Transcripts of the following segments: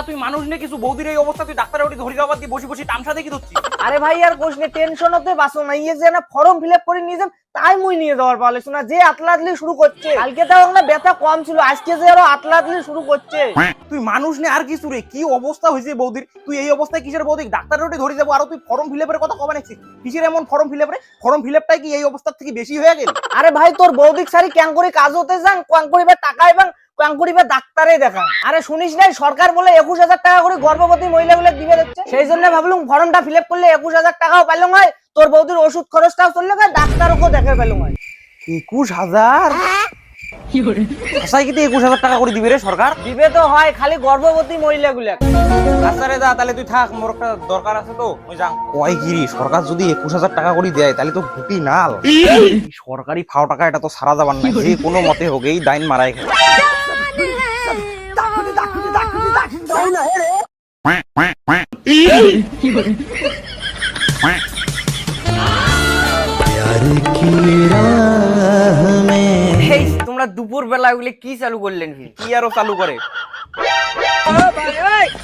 তুই মানুষ নে কিছু বৌদির এই অবস্থা তুই ডাক্তারের ওটি ধরে যাওয়ার দিয়ে বসে বসে তামসা দেখি ধরছি। আরে ভাই আর কোশ নে টেনশন হতে বাসো না, ইয়ে যে না ফর্ম ফিল আপ করে নিয়ে যান তাই মুই নিয়ে যাওয়ার পালে শোনা যে আতলাতলি শুরু করছে। কালকে তাও না ব্যথা কম ছিল, আজকে যে আরো আতলাতলি শুরু করছে। তুই মানুষ নে আর কিছু রে, কি অবস্থা হয়েছে বৌদির, তুই এই অবস্থায় কিসের বৌদি ডাক্তারের ওটি ধরে যাবো আর তুই ফর্ম ফিল আপের কথা কবে নাকছিস? কিসের এমন ফর্ম ফিল আপরে? ফর্ম ফিল আপটাই কি এই অবস্থার থেকে বেশি হয়ে গেল? আরে ভাই তোর বৌদিক সারি ক্যাং করে কাজ হতে যান, ক্যাং করিবে টাকা এবং ক্যাং করিবে ডাক্তারে দেখা। আরে শুনিস নাই সরকার বলে 21,000 টাকা করে গর্ভবতী মহিলাগুলো দিবে দিচ্ছে, সেই জন্য ভাবলুম ফর্মটা ফিল আপ করলে 21,000 টাকাও পাইলাম হয়, তোর বৌদির ওষুধ খরচটাও চললে হয়, ডাক্তারও দেখে পেলাম হয়। 21,000? আচ্ছা কি 21,000 টাকা করে দিবে রে সরকার? দিবে তো হয় খালি গর্ভবতী মহিলাগুলো। আচ্ছা রে দা, তাহলে তুই থাক, মোর একটা দরকার আছে তো ওই যাং। কয় গিরি সরকার যদি 21,000 টাকা করে দেয় তাহলে তো ভুটি নাল। সরকারি ফাও টাকা এটা তো সারা যাবার না, যে কোনো মতে হোক এই ডাইন মারাই খায়। এই তোমরা দুপুর বেলা ওগুলো কি চালু করলেন? কি আরো চালু করে?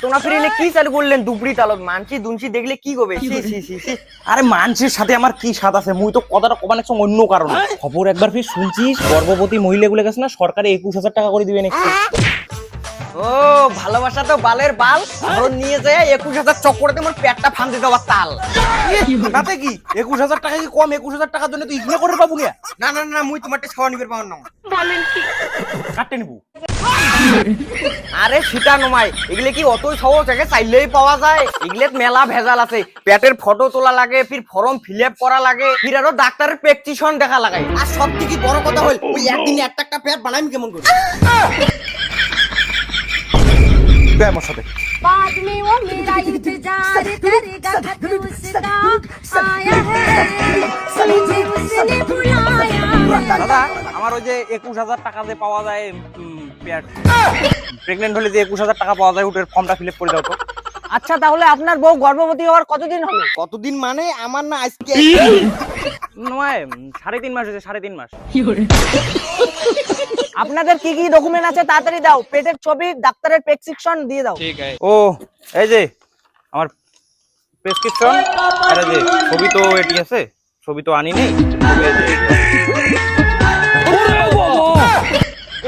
তোমরা ফিরে কি চালু করলেন দুপুরি তালত? মানছি দুনছি দেখলে কি হবে? আরে মানুষের সাথে আমার কি স্বাদ আছে, মুই তো কথাটা কবানের সঙ্গে অন্য কারণে। খবর একবার ফির শুনছিস গর্ভবতী মহিলাগুলো গেছে না সরকারে 21,000 টাকা করে দিবে নাকি? ও ভালোবাসা তো বালের বাল, ধর নিয়ে যায় 21,000 চক্করে তোমার পেটটা ফান্দে দেওয়ার তাল। তাতে কি 21,000 টাকা কি কম? 21,000 টাকার জন্য তুই ইগনে করে পাবো না? না না না মুই তোমারটা খাওয়া নিবে পাওয়ার না। বলেন কি কাটতে নিবো? আরে সেটা নয়, এগুলো কি অতই সহজ থেকে চাইলেই পাওয়া যায়? এগুলোর মেলা ভেজাল আছে, পেটের ফটো তোলা লাগে, ফির ফর্ম ফিল আপ করা লাগে, ফির আরো ডাক্তারের প্রেসক্রিপশন দেখা লাগে। আর সব থেকে বড় কথা হল ওই একদিনে একটা পেট বানাইম কেমন করে? আমার সাথে बाद में वो मेरा इंतजार करेगा खत उसका आया है मुझे उसने बुलाया। দাদা আমার ওই যে 21,000 টাকা যে পাওয়া যায় প্রেগনেন্ট হলে যে 21,000 টাকা পাওয়া যায় ওটার ফর্মটা ফিল আপ করে দাও তো। আচ্ছা তাহলে আপনার বউ গর্ভবতী হওয়ার কতদিন হলো? কতদিন মানে আমার না আজকে নয় 3.5 মাস হয়েছে, 3.5 মাস। আপনাদের কি কি ডকুমেন্ট আছে তাড়াতাড়ি দাও, পেটের ছবি, ডাক্তারের প্রেসক্রিপশন দিয়ে দাও। ঠিক আছে। ও এই যে আমার প্রেসক্রিপশন, আর এই যে ছবি তো এটি আছে, ছবি তো আনি নেই।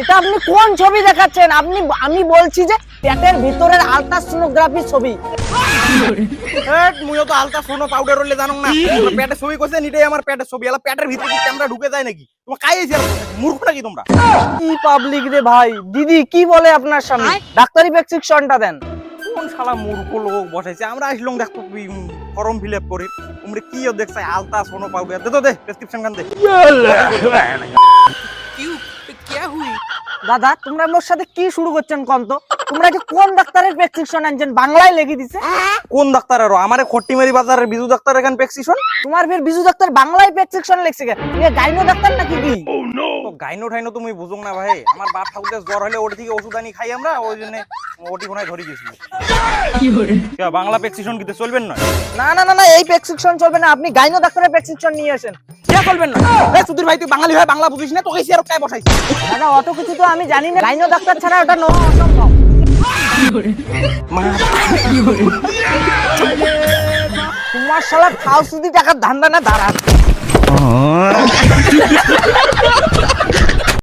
এটা আপনি কোন ছবি দেখাচ্ছেন? আমি বলছি যে পেটের ভিতরের আলট্রাসোনোগ্রাফি ছবি। মুইও তো আলট্রাসোনো পাউডার হলে জানো না, পেটের ছবি কইছে নিটাই আমার পেটের ছবি। এলা পেটের ভিতরে কি ক্যামেরা ঢুকে যায় নাকি? তোমরা কাইয়েছি আর মূর্খ নাকি তোমরা? কি পাবলিক রে ভাই, দিদি কি বলে আপনার সামনে? ডাক্তারি প্রেসক্রিপশনটা দেন। কোন শালা মূর্খ লোক বসাইছে? আমরা আসলাম দেখতো ফর্ম ফিল আপ করে, তোমরা কি দেখছ আলট্রাসোনো পাউডার দে তো দে প্রেসক্রিপশন গান দে। দাদা তোমরা মোর সাথে কি শুরু করছেন কোন তো? তোমরা কি কোন ডাক্তারের প্রেসক্রিপশন আনছেন? বাংলায় লিখে দিছে। কোন ডাক্তার? আরো আমারে খট্টিমারি বাজারের বিজু ডাক্তার এখান প্রেসক্রিপশন। তোমার ফের বিজু ডাক্তার বাংলায় প্রেসক্রিপশন লিখছে কে? এ গাইনো ডাক্তার নাকি কি? তো গাইনো ঠাইনো তুমি বুঝুং না ভাই, আমার বাপ ঠাকুরের জ্বর হলে ওটি থেকে ওষুধ আনি খাই আমরা, ওই জন্য ওটি কোনায় ধরে গেছিল। বাংলা প্রেসক্রিপশন কিতে চলবেন না? না না না না এই প্রেসক্রিপশন চলবে না, আপনি গাইনো ডাক্তারের প্রেসক্রিপশন নিয়ে আসেন। কে চলবেন না? এই সুধীর ভাই তুই বাঙালি হয় বাংলা বুঝিস না, তোকে আর কাই বসাইছিস? দাদা অত কিছু তো আমি জানি না, গাইনো ডাক্তার ছাড়া ওটা নেওয়া অসম্ভব। তোমার শালা ফালতুদি টাকার ধান্দা না দাঁড়া।